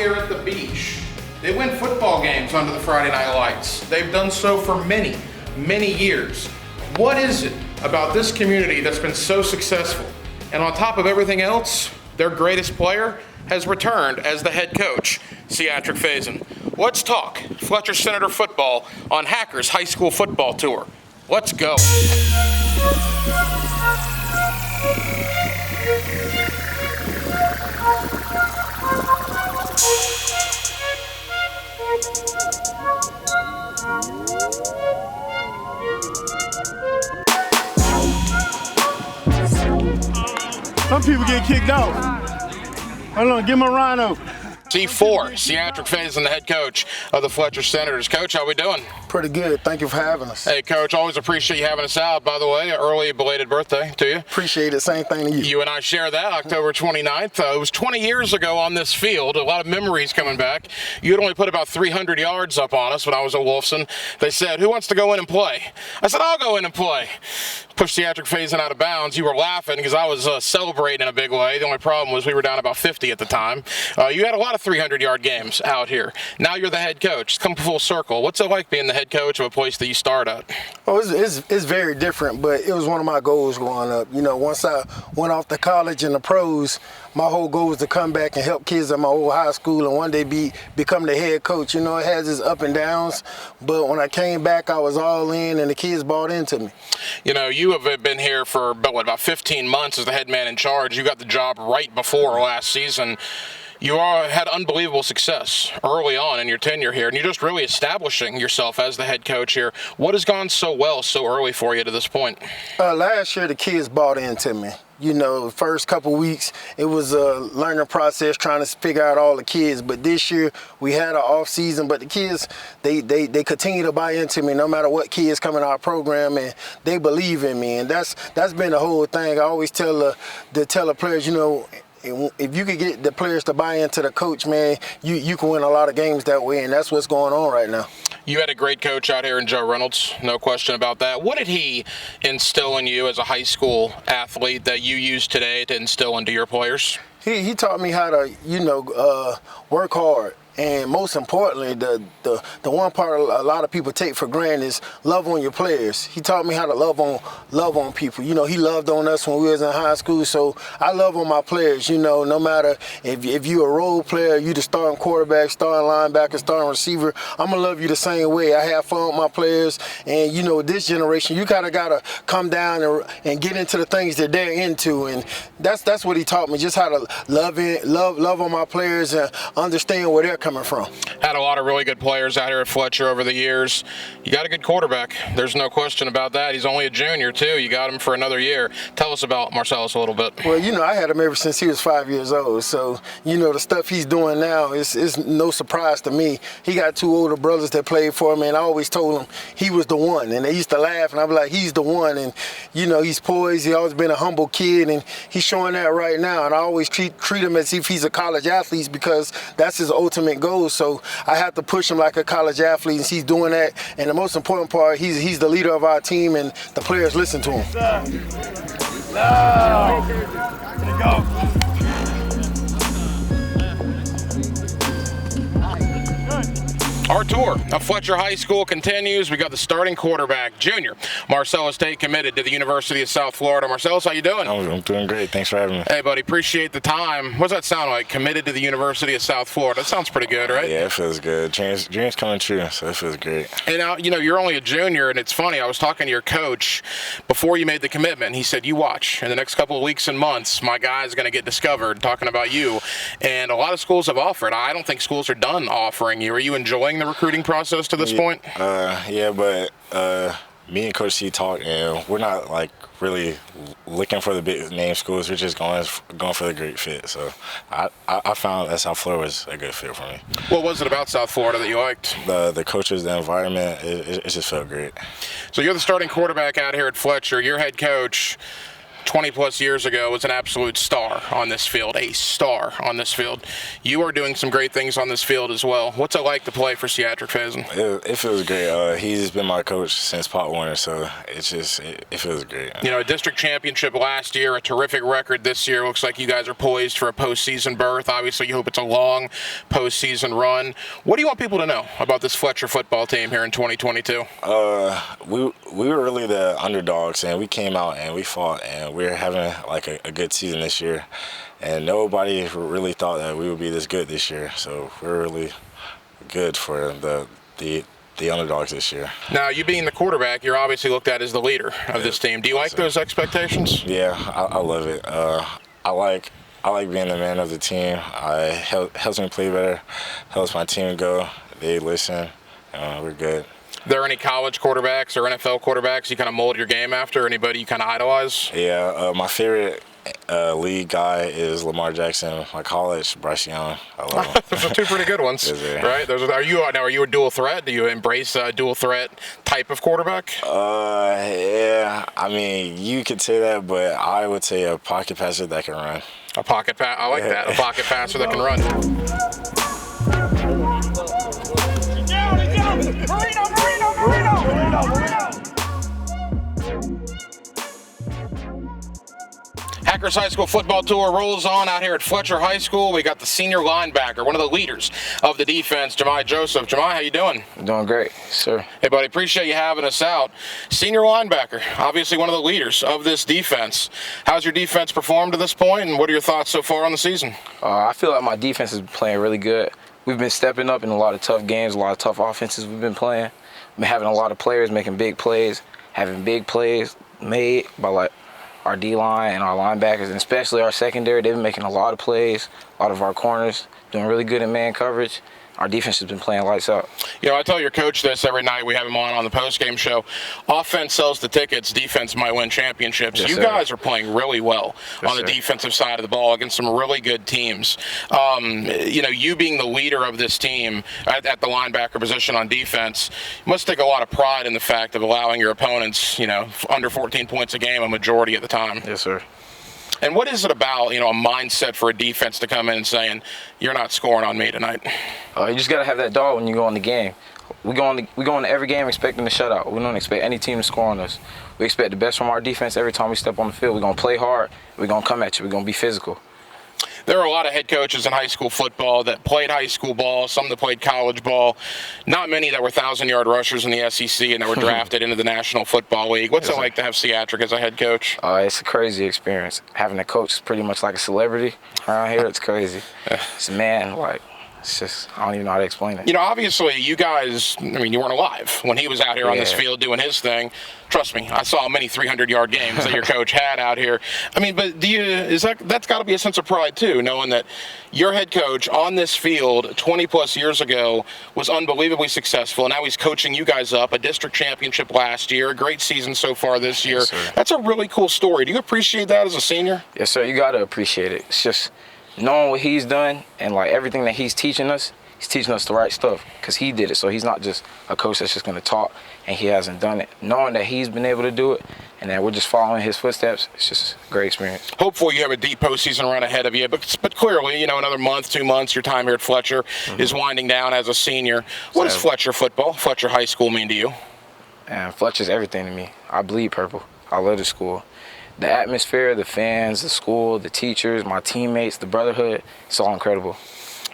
here at the beach. They win football games under the Friday Night Lights. They've done so for many, many years. What is it about this community that's been so successful? And on top of everything else, their greatest player has returned as the head coach, Ciatrick Fason. Let's talk Fletcher Senator football on Hackers High School Football Tour. Let's go. Some people get kicked out. Hold on, give him a rhino. C4, Ciatrick Fason, the head coach of the Fletcher Senators. Coach, how we doing? Pretty good. Thank you for having us. Hey, Coach, always appreciate you having us out. By the way, early belated birthday to you. Appreciate it. Same thing to you. You and I share that, October 29th. It was 20 years ago on this field. A lot of memories coming back. You had only put about 300 yards up on us when I was at Wolfson. They said, who wants to go in and play? I said, I'll go in and play. Pushed Ciatrick Fason out of bounds. You were laughing because I was celebrating in a big way. The only problem was we were down about 50 at the time. You had a lot of 300-yard games out here. Now you're the head coach. It's come full circle. What's it like being the head coach of a place that you start at? Oh, it's very different, but it was one of my goals growing up. You know, once I went off to college and the pros, my whole goal was to come back and help kids at my old high school and one day become the head coach. You know, it has its up and downs, but when I came back, I was all in and the kids bought into me. You know, you have been here for about 15 months as the head man in charge. You got the job right before last season. You had unbelievable success early on in your tenure here, and you're just really establishing yourself as the head coach here. What has gone so well so early for you to this point? Last year, the kids bought into me. You know, the first couple weeks, it was a learning process trying to figure out all the kids. But this year, we had an off season, but the kids, they continue to buy into me no matter what kids come in our program, and they believe in me. And that's been the whole thing. I always tell the players, you know, if you could get the players to buy into the coach, man, you can win a lot of games that way, and that's what's going on right now. You had a great coach out here in Joe Reynolds, no question about that. What did he instill in you as a high school athlete that you use today to instill into your players? He taught me how to, you know, work hard. And most importantly, the one part a lot of people take for granted is love on your players. He taught me how to love on people. You know, he loved on us when we was in high school, so I love on my players. You know, no matter if you a role player, you the starting quarterback, starting linebacker, starting receiver, I'm gonna love you the same way. I have fun with my players, and you know, this generation, you gotta come down and get into the things that they're into, and that's what he taught me, just how to love on my players and understand where they're coming from. Had a lot of really good players out here at Fletcher over the years. You got a good quarterback. There's no question about that. He's only a junior, too. You got him for another year. Tell us about Marcelis a little bit. Well, you know, I had him ever since he was 5 years old. So, you know, the stuff he's doing now is no surprise to me. He got two older brothers that played for him, and I always told him he was the one. And they used to laugh, and I'd be like, he's the one. And, you know, he's poised. He's always been a humble kid, and he's showing that right now. And I always treat him as if he's a college athlete because that's his ultimate goal. So I have to push him like a college athlete, and he's doing that. And the most important part, he's the leader of our team, and the players listen to him. There you go. Our tour of Fletcher High School continues. We got the starting quarterback, junior Marcelis Tate, committed to the University of South Florida. Marcelis, how you doing? I'm doing great. Thanks for having me. Hey, buddy, appreciate the time. What does that sound like? Committed to the University of South Florida. That sounds pretty good, right? Yeah, it feels good. Dreams coming true, so it feels great. And now, you know, you're only a junior, and it's funny. I was talking to your coach before you made the commitment. He said, you watch. In the next couple of weeks and months, my guy's going to get discovered, talking about you. And a lot of schools have offered. I don't think schools are done offering you. Are you enjoying the recruiting process to this point? Yeah, but me and Coach C talked, and we're not like really looking for the big name schools. We're just going for the great fit. So I found that South Florida was a good fit for me. What was it about South Florida that you liked? The coaches, the environment, it just felt great. So you're the starting quarterback out here at Fletcher. Your head coach 20-plus years ago was an absolute star on this field, a star on this field. You are doing some great things on this field as well. What's it like to play for Ciatrick Fason? It feels great. He's been my coach since Pop Warner, so it feels great. You know, a district championship last year, a terrific record this year. Looks like you guys are poised for a postseason berth. Obviously, you hope it's a long postseason run. What do you want people to know about this Fletcher football team here in 2022? We were really the underdogs, and we came out and we fought, and we're having like a good season this year. And nobody really thought that we would be this good this year. So we're really good for the underdogs this year. Now, you being the quarterback, you're obviously looked at as the leader of this team. Do you like those expectations? Yeah, I love it. I like being the man of the team. It helps me play better, helps my team go. They listen. We're good. Are there any college quarterbacks or NFL quarterbacks you kind of mold your game after? Anybody you kind of idolize? Yeah, my favorite league guy is Lamar Jackson. My college, Bryce Young. I love him. Those are two pretty good ones, right? Are you a dual threat? Do you embrace a dual threat type of quarterback? Yeah. I mean, you could say that, but I would say a pocket passer that can run. A pocket pass. I like that. A pocket passer that can run. Hackers High School football tour rolls on out here at Fletcher High School. We got the senior linebacker, one of the leaders of the defense, Jemai Joseph. Jemai, how you doing? Doing great, sir. Hey, buddy, appreciate you having us out. Senior linebacker, obviously one of the leaders of this defense. How's your defense performed to this point, and what are your thoughts so far on the season? I feel like my defense is playing really good. We've been stepping up in a lot of tough games, a lot of tough offenses we've been playing. We've been having a lot of players making big plays, having big plays made by like our D-line and our linebackers, and especially our secondary. They've been making a lot of plays. A lot of our corners doing really good in man coverage. Our defense has been playing lights out. You know, I tell your coach this every night we have him on the post-game show. Offense sells the tickets. Defense might win championships. Yes, you sir. guys are playing really well Yes, on the sir. defensive side of the ball against some really good teams. You know, you being the leader of this team at the linebacker position on defense, you must take a lot of pride in the fact of allowing your opponents, you know, under 14 points a game a majority of the time. Yes, sir. And what is it about, you know, a mindset for a defense to come in and saying, you're not scoring on me tonight? You just got to have that dog when you go in the game. We go into every game expecting a shutout. We don't expect any team to score on us. We expect the best from our defense every time we step on the field. We're going to play hard. We're going to come at you. We're going to be physical. There are a lot of head coaches in high school football that played high school ball, some that played college ball. Not many that were 1,000-yard rushers in the SEC and that were drafted into the National Football League. What's it like to have Ciatrick as a head coach? It's a crazy experience. Having a coach is pretty much like a celebrity around here. It's crazy. It's it's just, I don't even know how to explain it. You know, obviously, you guys, I mean, you weren't alive when he was out here on this field doing his thing. Trust me, I saw many 300-yard games that your coach had out here. I mean, but that's got to be a sense of pride, too, knowing that your head coach on this field 20-plus years ago was unbelievably successful, and now he's coaching you guys up, a district championship last year, a great season so far this year. Yes, that's a really cool story. Do you appreciate that as a senior? Yes, sir. You got to appreciate it. It's just knowing what he's done and, like, everything that he's teaching us the right stuff because he did it. So he's not just a coach that's just going to talk and he hasn't done it. Knowing that he's been able to do it and that we're just following his footsteps, it's just a great experience. Hopefully you have a deep postseason run ahead of you, but clearly, you know, another month, 2 months, your time here at Fletcher is winding down as a senior. What does Fletcher football, Fletcher High School mean to you? And Fletcher's everything to me. I bleed purple. I love the school. The atmosphere, the fans, the school, the teachers, my teammates, the brotherhood, it's all incredible.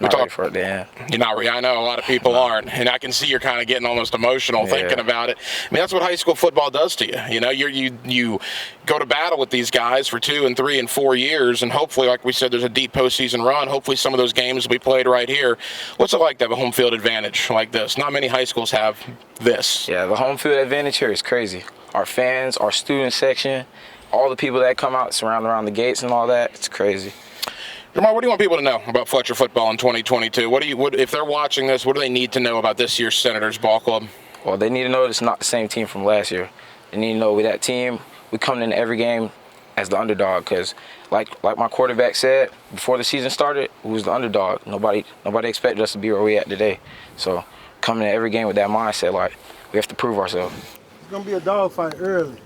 Not ready for it to end. You're not ready. I know a lot of people aren't, and I can see you're kind of getting almost emotional thinking about it. I mean, that's what high school football does to you. You know, you go to battle with these guys for 2 and 3 and 4 years, and hopefully, like we said, there's a deep postseason run. Hopefully, some of those games will be played right here. What's it like to have a home field advantage like this? Not many high schools have this. Yeah, the home field advantage here is crazy. Our fans, our student section, all the people that come out, surround around the gates and all that, it's crazy. Jamal, what do you want people to know about Fletcher football in 2022? If they're watching this, what do they need to know about this year's Senators Ball Club? Well, they need to know it's not the same team from last year. They need to know with that team, we come in every game as the underdog because, like my quarterback said before the season started, we was the underdog. Nobody expected us to be where we at today. So coming in every game with that mindset, like we have to prove ourselves. It's gonna be a dogfight early.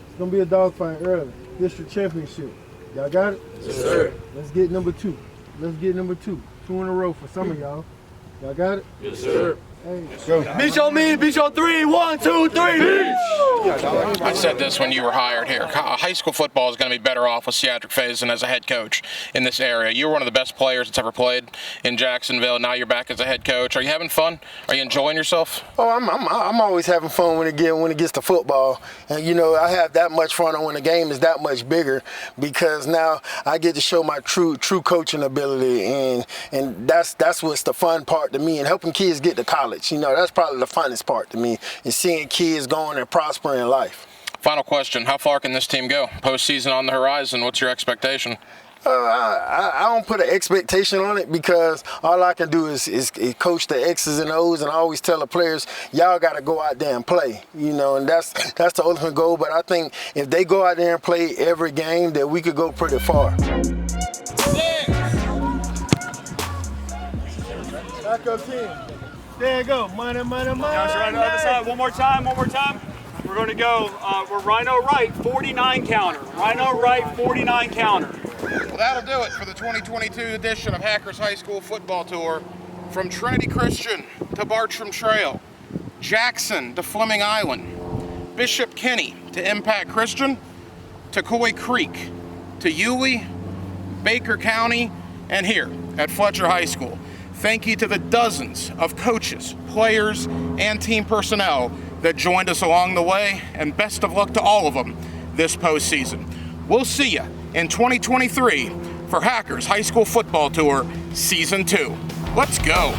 It's gonna be a dogfight early. district championship. Y'all got it? Yes, sir. Let's get number 2. Let's get number 2. 2 in a row for some of y'all. Y'all got it? Yes, sir. Hey, go. Beat your me, beat your 3. 1, 2, 3. I said this when you were hired here. High school football is going to be better off with Ciatrick Fason as a head coach in this area. You were one of the best players that's ever played in Jacksonville. Now you're back as a head coach. Are you having fun? Are you enjoying yourself? Oh, I'm always having fun when it gets to football, and you know I have that much fun when the game is that much bigger because now I get to show my true coaching ability, and that's what's the fun part to me, and helping kids get to college. You know, that's probably the funnest part to me, is seeing kids going and prospering in life. Final question: how far can this team go? Postseason on the horizon. What's your expectation? I don't put an expectation on it because all I can do is coach the X's and O's, and I always tell the players, y'all got to go out there and play, you know, and that's the ultimate goal. But I think if they go out there and play every game, that we could go pretty far. Back up 10. There you go. Money, money, money. Josh, right on the other side. One more time. We're going to go, we're Rhino right, 49 counter. Rhino right, 49 counter. Well, that'll do it for the 2022 edition of Hackers High School Football Tour. From Trinity Christian to Bartram Trail, Jackson to Fleming Island, Bishop Kenny to Impact Christian, to Coy Creek, to Yulee, Baker County, and here at Fletcher High School. Thank you to the dozens of coaches, players, and team personnel that joined us along the way, and best of luck to all of them this postseason. We'll see you in 2023 for Hackers High School Football Tour Season 2. Let's go.